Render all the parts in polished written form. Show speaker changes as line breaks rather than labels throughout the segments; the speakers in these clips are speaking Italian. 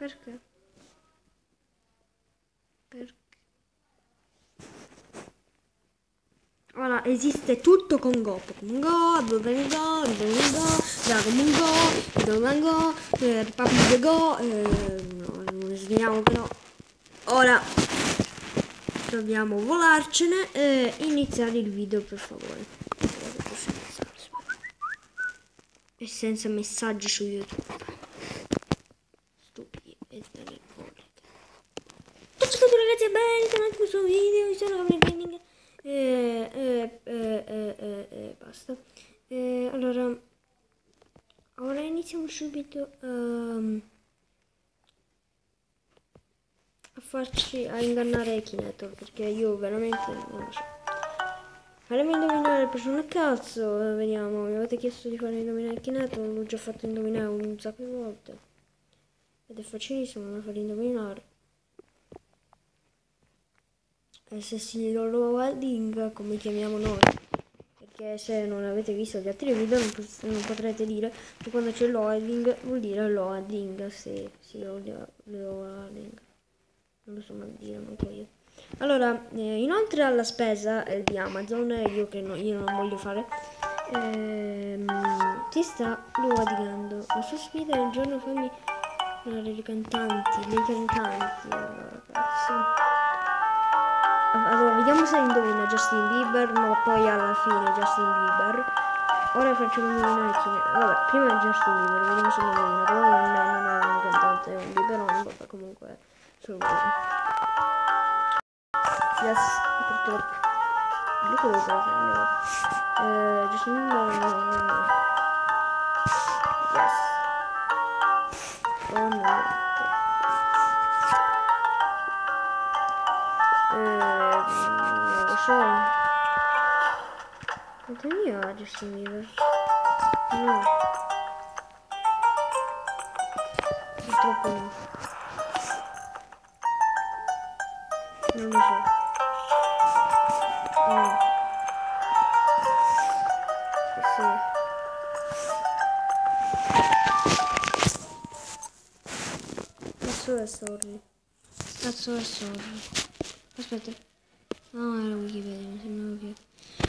Perché? Perché? Ora esiste tutto con Go, Pokémon Go, Pokémon Go, Pokémon Go, Dragon Go, Pokémon Go, Republic Go, no, non ne sveniamo però. Ora dobbiamo volarcene e iniziare il video per favore. E senza messaggi su YouTube. Stupidi e delle volte. Ciao ragazzi e bentornati in questo video, io sono Gabriele Gaming basta. Allora, ora iniziamo subito a ingannare Akinator, perché io veramente non lo so. Faremo indovinare le persone a cazzo, vediamo, mi avete chiesto di fare indovinare Akinator, l'ho già fatto indovinare un sacco di volte. Ed è facilissimo da fare indovinare. SSI loading, come chiamiamo noi, perché se non avete visto gli altri video non potrete dire che quando c'è loading vuol dire loading, se si loading, non lo so mai dire manco io. Allora, inoltre alla spesa di Amazon, io non voglio fare, ti sta loadingando la sua sfida del giorno, fammi dei cantanti, allora, ragazzi. Allora, vediamo se indovina Justin Bieber, no, poi alla fine Justin Bieber. Ora facciamo indovinare chi è. Vabbè, prima Justin Bieber, vediamo se indovina, però non è un cantante, è un biberone, vabbè, comunque solo uno. Yes, purtroppo. Io quello che andiamo. Justin Bieber, no. Yes. Oh no. Non lo so. Quanto ne ha Justin Bieber? No. Purtroppo no. Non lo so. No. Sì. Cazzo è Sorry? Cazzo è Sorry? Aspetta. No, era Wikipedia, mi sembrava che...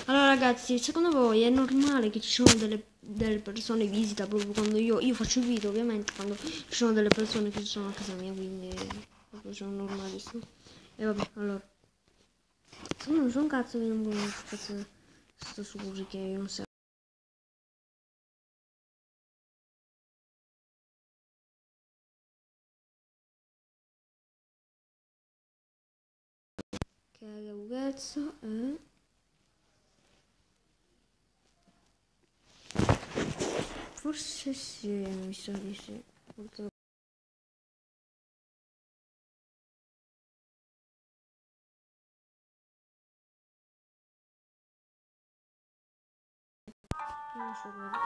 Allora ragazzi, secondo voi è normale che ci sono delle persone in visita proprio quando io faccio il video, ovviamente, quando ci sono delle persone che sono a casa mia, quindi proprio sono normalissimo. E vabbè, allora. Non so un cazzo che non voglio cazzo sto sicuro che io non so. Che cazzo è? Forse sì, mi sa di sì. Purtroppo. Non so guarda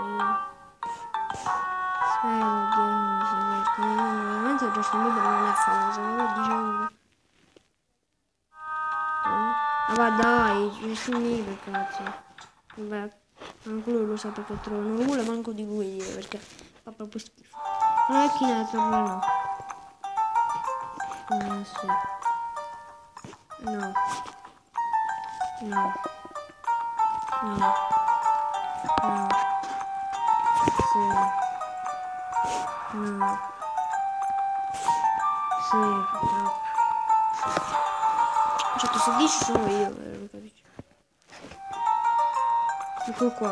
oddio, non mi sa perché veramente Justin Bieber non è famoso, ma diciamo. Ma dai, Justin Bieber cazzo. Vabbè, anche lui lo sa perché non vuole manco di lui dire perché fa proprio schifo. Non è Akinator, no. Sì. No. No. No. No. Sì. No. Sì, purtroppo. Certo, se dici sono io, lo capisci. Ecco qua,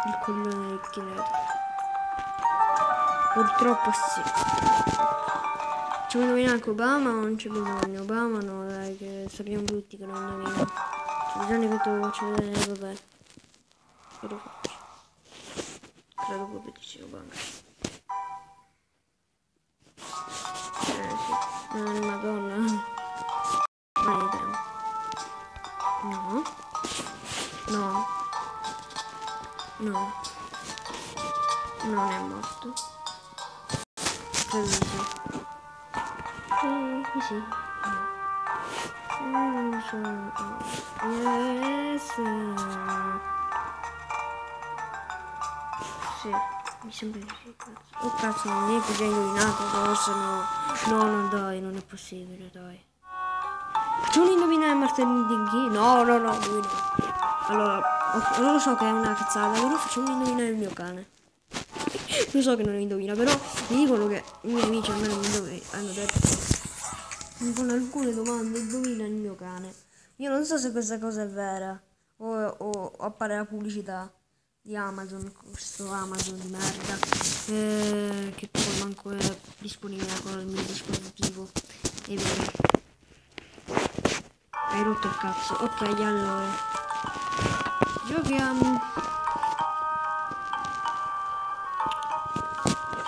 il coglione del Kineto. Purtroppo sì. Ci vuole indovinare anche Obama o non c'è bisogno? Obama no, dai, che sappiamo tutti che non indovina. C'è bisogno che te lo faccio vedere, vabbè. Che lo faccio? Credo proprio che sia Obama. Sì. Madonna. Vai, dai. No. No. No. Non è morto. Credo di sì. Sì. Non so. Yes. Sì. Mi sembra di sì, cazzo. Oh cazzo, non è più già indovinato, forse no. No, no, dai, non è possibile, dai. Facciamo indovinare Martin Luther King? No, no, no, lui no. Allora, non lo so che è una cazzata, però facciamo indovinare il mio cane. Lo so che non lo indovina, però mi dicono che i miei amici almeno hanno detto che mi fanno alcune domande, indovina il mio cane. Io non so se questa cosa è vera o appare la pubblicità di Amazon, questo Amazon di merda, che poi manco è disponibile con il mio dispositivo. E vero, hai rotto il cazzo. Ok, allora giochiamo.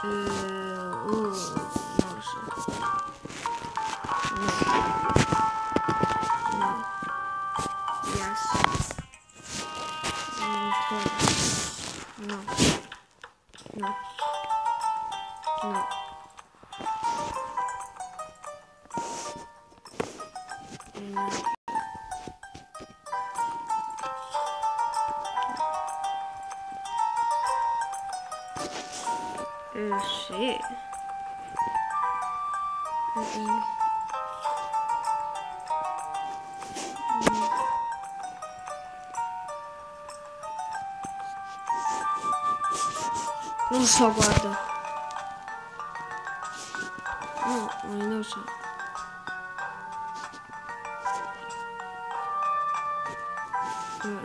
Non lo so. No. No. Yes. No. No. No. Sì. Non lo so, guarda. No, non lo so. No.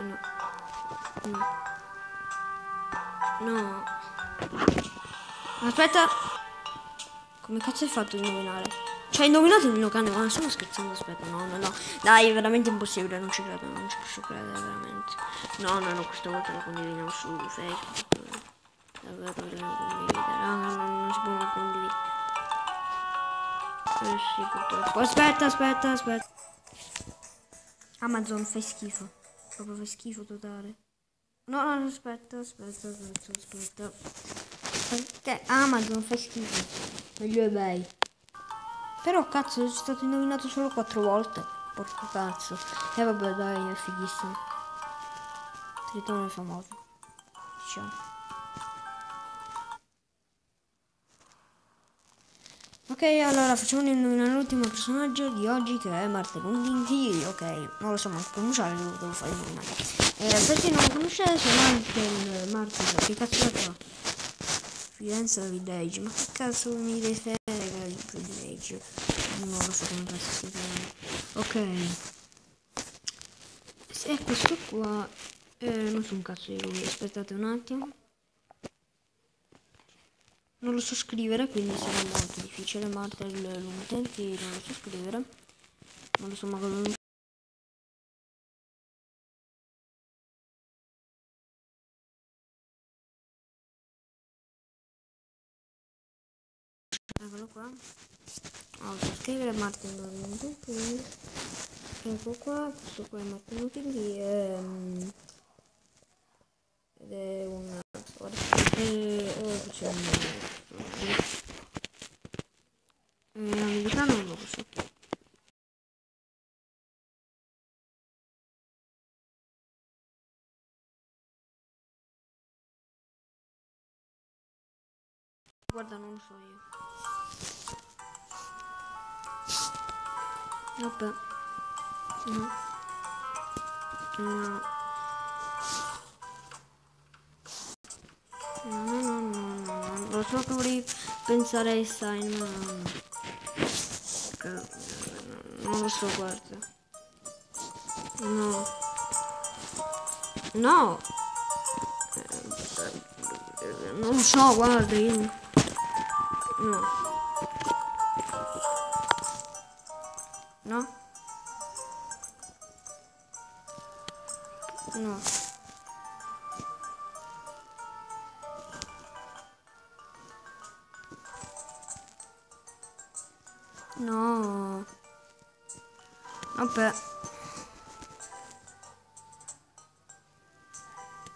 No. No. Aspetta. Come cazzo hai fatto a indovinare? Cioè, hai indovinato il mio cane, ma stiamo scherzando, aspetta, no, no, no. Dai, è veramente impossibile, non ci credo, non ci posso credere, veramente. No, no, no, questa volta la condividiamo su Facebook. Davvero dobbiamo condividere. Ah, no, no, non si può condividere. Sì, purtroppo. Aspetta. Amazon, fai schifo. Proprio fai schifo totale. No, no, aspetta. Perché Amazon fai schifo. Meglio eBay. Però cazzo, è stato indovinato solo 4 volte. Porco cazzo. E vabbè, dai, è fighissimo. Tritone famoso. Diciamo. Ok, allora facciamo indovinare l'ultimo personaggio di oggi, che è Martin Luther. Ok, non lo so manco pronunciare, devo fare indovinare. Per chi non lo conoscesse, Martin, che cazzo è qua? Firenze Village, ma che cazzo mi dai frega di Village? Non lo so come cazzo si chiama. Ok. E questo qua, non so un cazzo di lui, aspettate un attimo. Non lo so scrivere, quindi sarà molto difficile. Martin l'utenti non lo so scrivere. Non lo so ma cosa. Eccolo qua. Allora, scrivere Martin l'utenti. Ecco qua, questo qua è Martin l'utenti ed è una storia. Americano non lo so. Guarda, non lo so io. Vabbè. No. No. No. Lo so che vorrei pensare a Einstein, ma non lo so, guarda. No. No. Non lo so, guarda, io. No. No? No. No. Vabbè.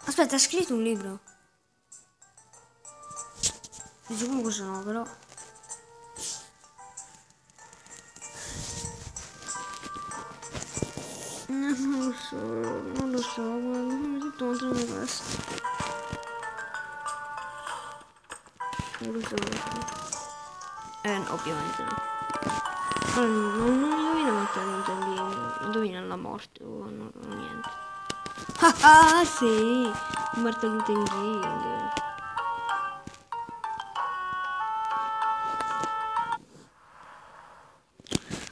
Aspetta, ha scritto un libro. Di sicuro questo no, però. Non lo so, guarda, tutto contro me questo. E questo lo no, ovviamente no. Allora, non indovina Martin, indovina la morte o no, niente. Ah sì, Martin Luther King.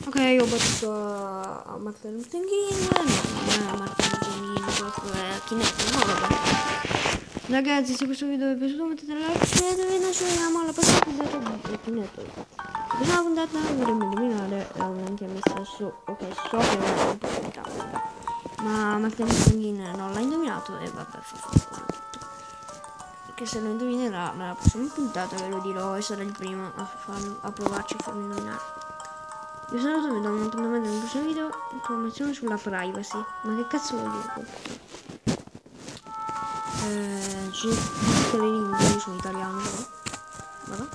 Ok, ho battuto a Martin Luther King. No, non è Martin Luther King, questo è Kinect, no vabbè. Ragazzi, se questo video vi è piaciuto mettete like, iscrivetevi, noi ci vediamo alla prossima puntata di Kinect. La prossima puntata dovremmo indovinare un messa su. Ok, so che è un po' complicata, ma Martin Luther King non l'ha indovinato e vabbè, fa che se lo indovinerà nella prossima puntata ve lo dirò e sarà il primo a provarci a farlo indovinare. Vi saluto, vi do un appuntamento nel prossimo video. Informazioni sulla privacy. Ma che cazzo vuol dire? Ci sono in inglese, su italiano però. Vabbè.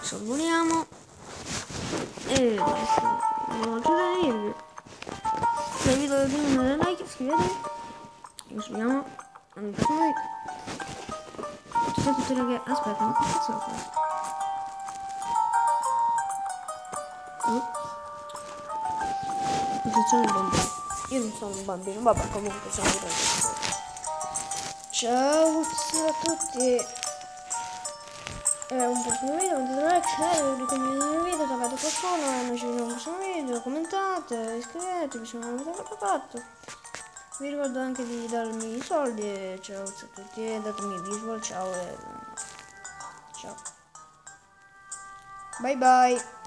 Sorvoliamo. E non c'è da dirvi. Se il video vi piace mettete like, iscrivetevi. Ci vediamo nel prossimo video. Tutte le che. Aspetta, ma che cazzo ho fatto? Sono un bambino. Io non sono un bambino, vabbè, comunque sono un ragazzo. Ciao a tutti. Un prossimo video, mettete like, share, ricondividete il video, toccate qualcuno, noi ci vediamo nel prossimo video, commentate, iscrivetevi se non l'avete fatto. Vi ricordo anche di darmi i soldi e ciao a tutti e datemi visual, ciao e ciao. Bye bye.